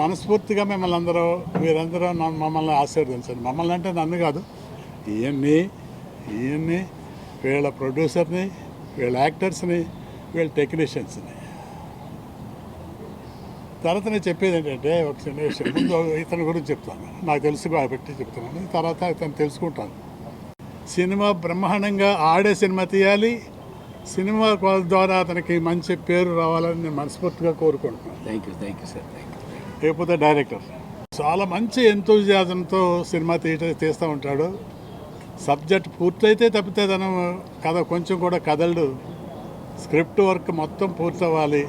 మనస్ఫూర్తిగా మిమ్మల్ని మీరందరూ మమ్మల్ని ఆశీర్వదించండి. మమ్మల్ని అంటే నన్ను కాదు, ఈయన్ని వీళ్ళ ప్రొడ్యూసర్ని, వీళ్ళ యాక్టర్స్ని, వీళ్ళ టెక్నీషియన్స్ని. తర్వాత నేను చెప్పేది ఏంటంటే ఒక చిన్న విషయం. ముందు ఇతని గురించి చెప్తాను, నాకు తెలుసు కాబట్టి చెప్తున్నాను. తర్వాత ఇతను తెలుసుకుంటాను. సినిమా బ్రహ్మాండంగా ఆడే సినిమా తీయాలి, సినిమా ద్వారా అతనికి మంచి పేరు రావాలని నేను మనస్ఫూర్తిగా కోరుకుంటున్నాను. Thank you sir. లేకపోతే డైరెక్టర్ చాలా మంచి ఎంతూజియాజంతో సినిమా తీస్తూ ఉంటాడు. సబ్జెక్ట్ పూర్తయితే తప్పితే తను కథ కొంచెం కూడా కదలడు. స్క్రిప్ట్ వర్క్ మొత్తం పూర్తవ్వాలి.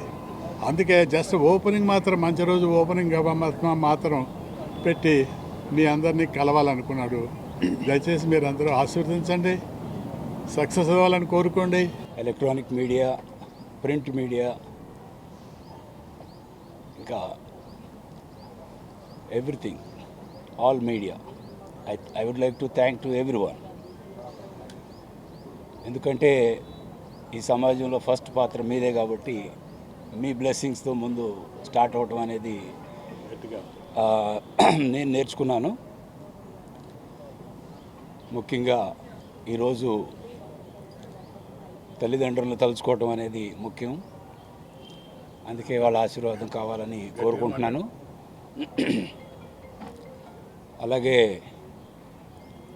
అందుకే జస్ట్ ఓపెనింగ్ మాత్రం, మంచి రోజు ఓపెనింగ్ మాత్రం పెట్టి మీ అందరినీ కలవాలనుకున్నాడు. దయచేసి మీరు అందరూ ఆశీర్వదించండి, సక్సెస్ అవ్వాలని కోరుకోండి. ఎలక్ట్రానిక్ మీడియా, ప్రింట్ మీడియా, ఇంకా everything, all media, I would like to thank to everyone. ఎందుకంటే ఈ సమాజంలో ఫస్ట్ పాత్ర మీదే కాబట్టి మీ బ్లెస్సింగ్స్తో ముందు స్టార్ట్ అవటం అనేది నేను నేర్చుకున్నాను. ముఖ్యంగా ఈరోజు తల్లిదండ్రులను తలుచుకోవటం అనేది ముఖ్యం. అందుకే వాళ్ళ ఆశీర్వాదం కావాలని కోరుకుంటున్నాను. అలాగే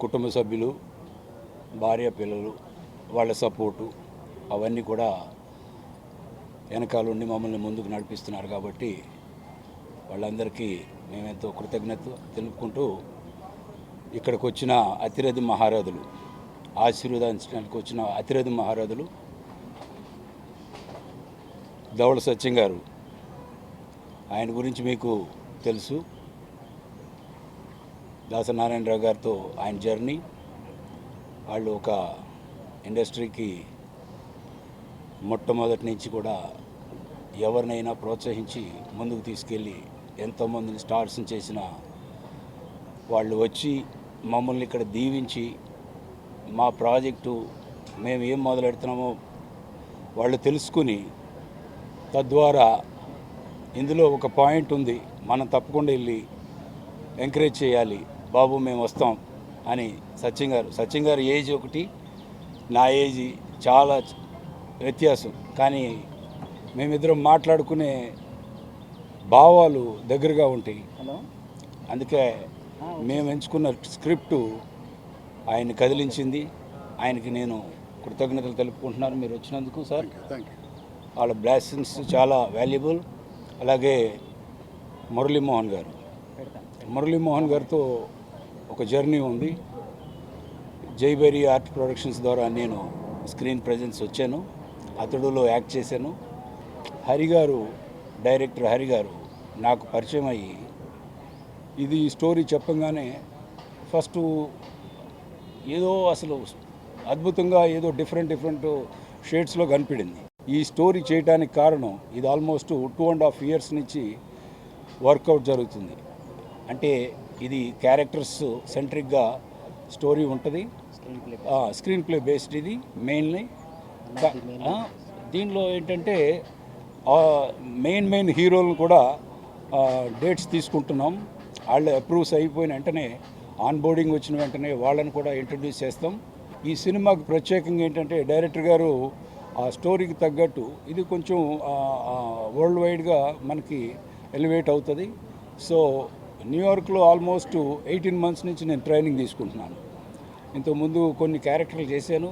కుటుంబ సభ్యులు, భార్య, పిల్లలు, వాళ్ళ సపోర్టు అవన్నీ కూడా వెనకాలండి మమ్మల్ని ముందుకు నడిపిస్తున్నారు. కాబట్టి వాళ్ళందరికీ మేమెంతో కృతజ్ఞత తెలుపుకుంటూ, ఇక్కడికి వచ్చిన అతిరథి మహారథులు, ఆశీర్వదించడానికి వచ్చిన అతిరథి మహారథులు ధవళ సత్యం గారు, ఆయన గురించి మీకు తెలుసు. దాసనారాయణరావు గారితో ఆయన జర్నీ, వాళ్ళు ఒక ఇండస్ట్రీకి మొట్టమొదటి నుంచి కూడా ఎవరినైనా ప్రోత్సహించి ముందుకు తీసుకెళ్ళి ఎంతోమందిని స్టార్స్ని చేసిన వాళ్ళు వచ్చి మమ్మల్ని ఇక్కడ దీవించి మా ప్రాజెక్టు మేము ఏం మొదలెడుతున్నామో వాళ్ళు తెలుసుకుని, తద్వారా ఇందులో ఒక పాయింట్ ఉంది, మనం తప్పకుండా వెళ్ళి ఎంకరేజ్ చేయాలి, బాబు మేము వస్తాం అని సత్యం గారు ఏజ్ ఒకటి, నా ఏజ్ చాలా వ్యత్యాసం, కానీ మేమిద్దరం మాట్లాడుకునే భావాలు దగ్గరగా ఉంటాయి. అందుకే మేము ఎంచుకున్న స్క్రిప్టు ఆయన కదిలించింది. ఆయనకి నేను కృతజ్ఞతలు తెలుపుకుంటున్నాను మీరు వచ్చినందుకు సార్. వాళ్ళ బ్లెస్సింగ్స్ చాలా వాల్యుబుల్. అలాగే మురళీమోహన్ గారితో ఒక జర్నీ ఉంది. జైబేరి ఆర్ట్ ప్రొడక్షన్స్ ద్వారా నేను స్క్రీన్ ప్రెజెన్స్ వచ్చాను, అతడులో యాక్ట్ చేశాను. డైరెక్టర్ హరి గారు నాకు పరిచయం అయ్యి ఇది స్టోరీ చెప్పంగానే ఫస్ట్ ఏదో అసలు అద్భుతంగా ఏదో డిఫరెంట్ షేడ్స్లో కనిపించింది. ఈ స్టోరీ చేయడానికి కారణం ఇది ఆల్మోస్ట్ 2.5 years నుంచి వర్కౌట్ జరుగుతుంది. అంటే ఇది క్యారెక్టర్స్ సెంట్రిక్గా స్టోరీ ఉంటుంది, స్క్రీన్ ప్లే బేస్డ్ ఇది మెయిన్లీ. దీనిలో ఏంటంటే మెయిన్ హీరోలను కూడా డేట్స్ తీసుకుంటున్నాం. వాళ్ళు అప్రూవ్స్ అయిపోయిన వెంటనే, ఆన్ బోర్డింగ్ వచ్చిన వెంటనే వాళ్ళని కూడా ఇంట్రడ్యూస్ చేస్తాం. ఈ సినిమాకి ప్రత్యేకంగా ఏంటంటే డైరెక్టర్ గారు ఆ స్టోరీకి తగ్గట్టు ఇది కొంచెం వరల్డ్ వైడ్గా మనకి ఎలివేట్ అవుతుంది. సో న్యూయార్క్లో ఆల్మోస్ట్ 18 months నుంచి నేను ట్రైనింగ్ తీసుకుంటున్నాను. ఇంతకుముందు కొన్ని క్యారెక్టర్లు చేశాను.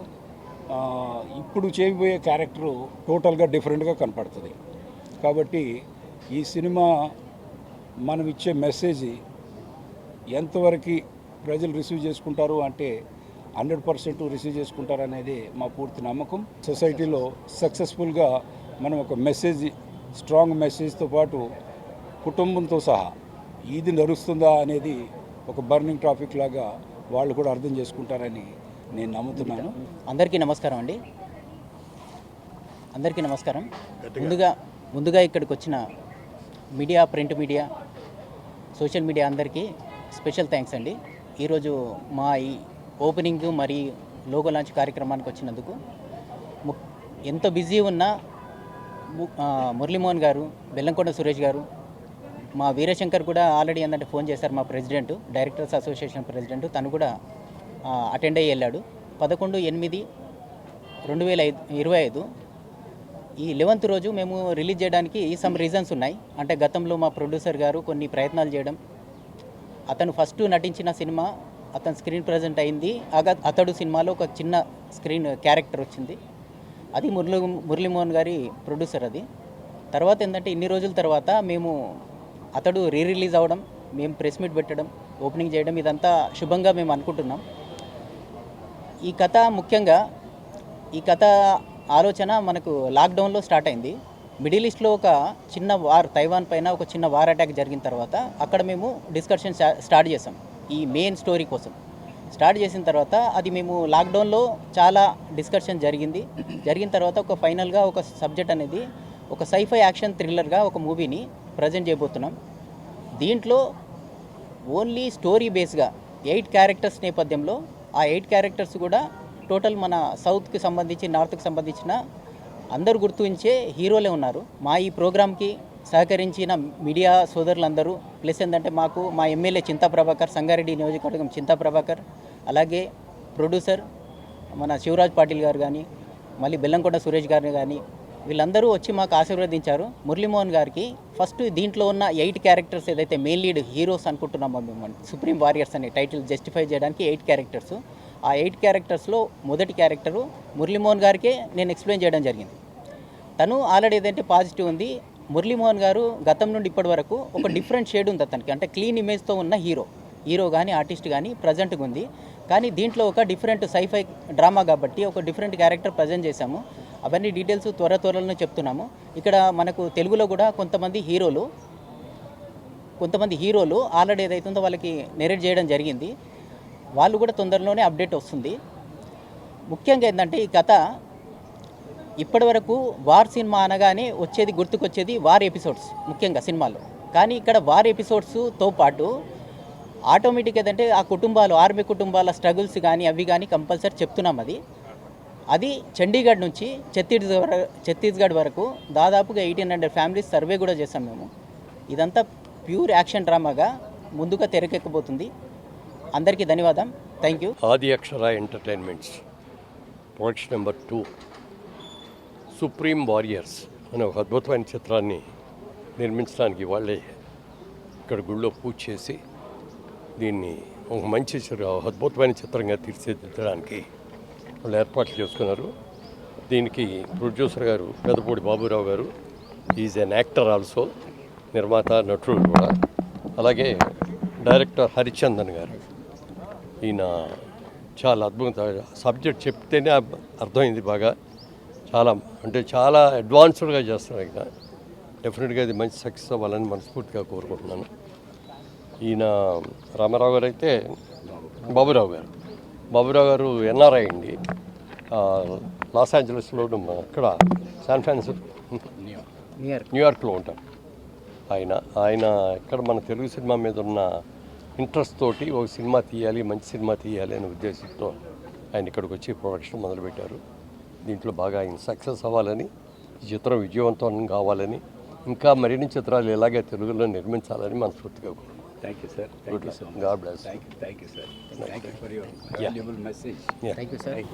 ఇప్పుడు చేయబోయే క్యారెక్టరు టోటల్గా డిఫరెంట్గా కనపడుతుంది. కాబట్టి ఈ సినిమా మనం ఇచ్చే మెసేజ్ ఎంతవరకు ప్రజలు రిసీవ్ చేసుకుంటారు అంటే 100% రిసీవ్ చేసుకుంటారు అనేది మా పూర్తి నమ్మకం. సొసైటీలో సక్సెస్ఫుల్గా మనం ఒక మెసేజ్, స్ట్రాంగ్ మెసేజ్తో పాటు కుటుంబంతో సహా ఇది నడుస్తుందా అనేది ఒక బర్నింగ్ టాపిక్ లాగా వాళ్ళు కూడా అర్థం చేసుకుంటారని నేను నమ్ముతున్నాను. అందరికీ నమస్కారం అండి. అందరికీ నమస్కారం. ముందుగా ఇక్కడికి వచ్చిన media, print media, social media అందరికీ స్పెషల్ థ్యాంక్స్ అండి. ఈరోజు మా ఈ ఓపెనింగ్ మరియు లోగో లాంచ్ కార్యక్రమానికి వచ్చినందుకు. ఎంత బిజీ ఉన్నా మురళీమోహన్ గారు, బెల్లంకొండ సురేష్ గారు, మా వీరశంకర్ కూడా ఆల్రెడీ ఏంటంటే ఫోన్ చేశారు, మా ప్రెసిడెంట్, డైరెక్టర్స్ అసోసియేషన్ ప్రెసిడెంట్, తను కూడా అటెండ్ అయ్యి వెళ్ళాడు. 11/8/2025 ఈ 11th రోజు మేము రిలీజ్ చేయడానికి సమ్ రీజన్స్ ఉన్నాయి. అంటే గతంలో మా ప్రొడ్యూసర్ గారు కొన్ని ప్రయత్నాలు చేయడం, అతను ఫస్ట్ నటించిన సినిమా అతను స్క్రీన్ ప్రజెంట్ అయింది. అతడు సినిమాలో ఒక చిన్న స్క్రీన్ క్యారెక్టర్ వచ్చింది, అది మురళీమోహన్ గారి ప్రొడ్యూసర్. అది తర్వాత ఏంటంటే ఇన్ని రోజుల తర్వాత మేము అతడు రిలీజ్ అవ్వడం, మేము ప్రెస్ మీట్ పెట్టడం, ఓపెనింగ్ చేయడం, ఇదంతా శుభంగా మేము అనుకుంటున్నాం. ఈ కథ ముఖ్యంగా ఈ కథ ఆలోచన మనకు లాక్డౌన్లో స్టార్ట్ అయింది. మిడిల్ ఈస్ట్లో ఒక చిన్న వార్, తైవాన్ పైన ఒక చిన్న వార్ అటాక్ జరిగిన తర్వాత అక్కడ మేము డిస్కషన్ స్టార్ట్ చేసాం ఈ మెయిన్ స్టోరీ కోసం. స్టార్ట్ చేసిన తర్వాత అది మేము లాక్డౌన్లో చాలా డిస్కషన్ జరిగిన తర్వాత ఒక ఫైనల్గా ఒక సబ్జెక్ట్ అనేది ఒక సైఫై యాక్షన్ థ్రిల్లర్గా ఒక మూవీని ప్రజెంట్ చేయబోతున్నాం. దీంట్లో ఓన్లీ స్టోరీ బేస్గా 8 క్యారెక్టర్స్ నేపథ్యంలో, ఆ 8 క్యారెక్టర్స్ కూడా టోటల్ మన సౌత్కి సంబంధించి, నార్త్కి సంబంధించిన అందరూ గుర్తించే హీరోలే ఉన్నారు. మా ఈ ప్రోగ్రామ్కి సహకరించిన మీడియా సోదరులందరూ, ప్లస్ ఏంటంటే మాకు మా ఎమ్మెల్యే చింతా ప్రభాకర్, సంగారెడ్డి నియోజకవర్గం చింతా ప్రభాకర్, అలాగే ప్రొడ్యూసర్ మన శివరాజ్ పాటిల్ గారు కానీ, మళ్ళీ బెల్లంకొండ సురేష్ గారిని కానీ, వీళ్ళందరూ వచ్చి మాకు ఆశీర్వదించారు. మురళీమోహన్ గారికి ఫస్ట్ దీంట్లో ఉన్న 8 క్యారెక్టర్స్ ఏదైతే మెయిన్ లీడ్ హీరోస్ అనుకుంటున్నామో మేము, సుప్రీం వారియర్స్ అనే టైటిల్ జస్టిఫై చేయడానికి 8 క్యారెక్టర్స్. ఆ 8 క్యారెక్టర్స్లో మొదటి క్యారెక్టరు మురళీమోహన్ గారికే నేను ఎక్స్ప్లెయిన్ చేయడం జరిగింది. తను ఆల్రెడీ ఏదంటే పాజిటివ్ ఉంది. మురళీమోహన్ గారు గతం నుండి ఇప్పటి వరకు ఒక డిఫరెంట్ షేడ్ ఉంది అతనికి, అంటే క్లీన్ ఇమేజ్తో ఉన్న హీరో కానీ ఆర్టిస్ట్ కానీ ప్రజెంట్గా ఉంది. కానీ దీంట్లో ఒక డిఫరెంట్ సైఫై డ్రామా కాబట్టి ఒక డిఫరెంట్ క్యారెక్టర్ ప్రజెంట్ చేశాము. అవన్నీ డీటెయిల్స్ త్వరలో చెప్తున్నాము. ఇక్కడ మనకు తెలుగులో కూడా కొంతమంది హీరోలు ఆల్రెడీ ఏదైతుందో వాళ్ళకి నెరేట్ చేయడం జరిగింది. వాళ్ళు కూడా తొందరలోనే అప్డేట్ వస్తుంది. ముఖ్యంగా ఏంటంటే ఈ కథ ఇప్పటి వరకు వార్ సినిమా అనగానే గుర్తుకొచ్చేది వార్ ఎపిసోడ్స్ ముఖ్యంగా సినిమాలో. కానీ ఇక్కడ వార్ ఎపిసోడ్స్తో పాటు ఆటోమేటిక్ ఏదంటే ఆ కుటుంబాలు, ఆర్మీ కుటుంబాల స్ట్రగుల్స్ కానీ అవి కానీ కంపల్సరీ చెప్తున్నాం. అది చండీగఢ్ నుంచి ఛత్తీస్గఢ్ వరకు దాదాపుగా 1800 ఫ్యామిలీస్ సర్వే కూడా చేస్తాం మేము. ఇదంతా ప్యూర్ యాక్షన్ డ్రామాగా ముందుగా తెరకెక్కబోతుంది. అందరికీ ధన్యవాదం. Thank you. Adi Akshara entertainments production number 2 supreme warriors అనే ఒక అద్భుతమైన చిత్రాన్ని నిర్మించడానికి వాళ్ళే ఇక్కడ గుళ్ళో పూజ చేసి దీన్ని ఒక మంచి అద్భుతమైన చిత్రంగా తీర్చిదిద్దడానికి వాళ్ళు ఏర్పాట్లు చేసుకున్నారు. దీనికి ప్రొడ్యూసర్ గారు పెదపూడి బాబురావు గారు, ఈజ్ ఎన్ యాక్టర్ ఆల్సో, నిర్మాత, నటుడు కూడా. అలాగే డైరెక్టర్ హరిచందన్ గారు, ఈయన చాలా అద్భుత సబ్జెక్ట్ చెప్తేనే అర్థమైంది బాగా. చాలా అడ్వాన్స్డ్గా చేస్తున్నారు. ఇక డెఫినెట్గా ఇది మంచి సక్సెస్ అవ్వాలని మనస్ఫూర్తిగా కోరుకుంటున్నాను. ఈయన రామారావు గారు అయితే బాబురావు గారు ఎన్ఆర్ఐ అండి, లాస్ ఏంజలస్లో అక్కడ శాన్ ఫ్రాన్సిస్కో న్యూయార్క్లో ఉంటారు ఆయన ఇక్కడ మన తెలుగు సినిమా మీద ఉన్న ఇంట్రెస్ట్ తోటి ఒక సినిమా తీయాలి, మంచి సినిమా తీయాలి అనే ఉద్దేశంతో ఆయన ఇక్కడికి వచ్చి ప్రొడక్షన్ మొదలుపెట్టారు. దీంట్లో బాగా ఆయన సక్సెస్ అవ్వాలని, ఈ చిత్రం విజయవంతం కావాలని, ఇంకా మరిన్ని చిత్రాలు ఇలాగే తెలుగులో నిర్మించాలని మనస్ఫూర్తిగా కోరుకుంటున్నాను. Thank you sir. God bless. Thank you sir. Thank you for your valuable message. Thank you sir.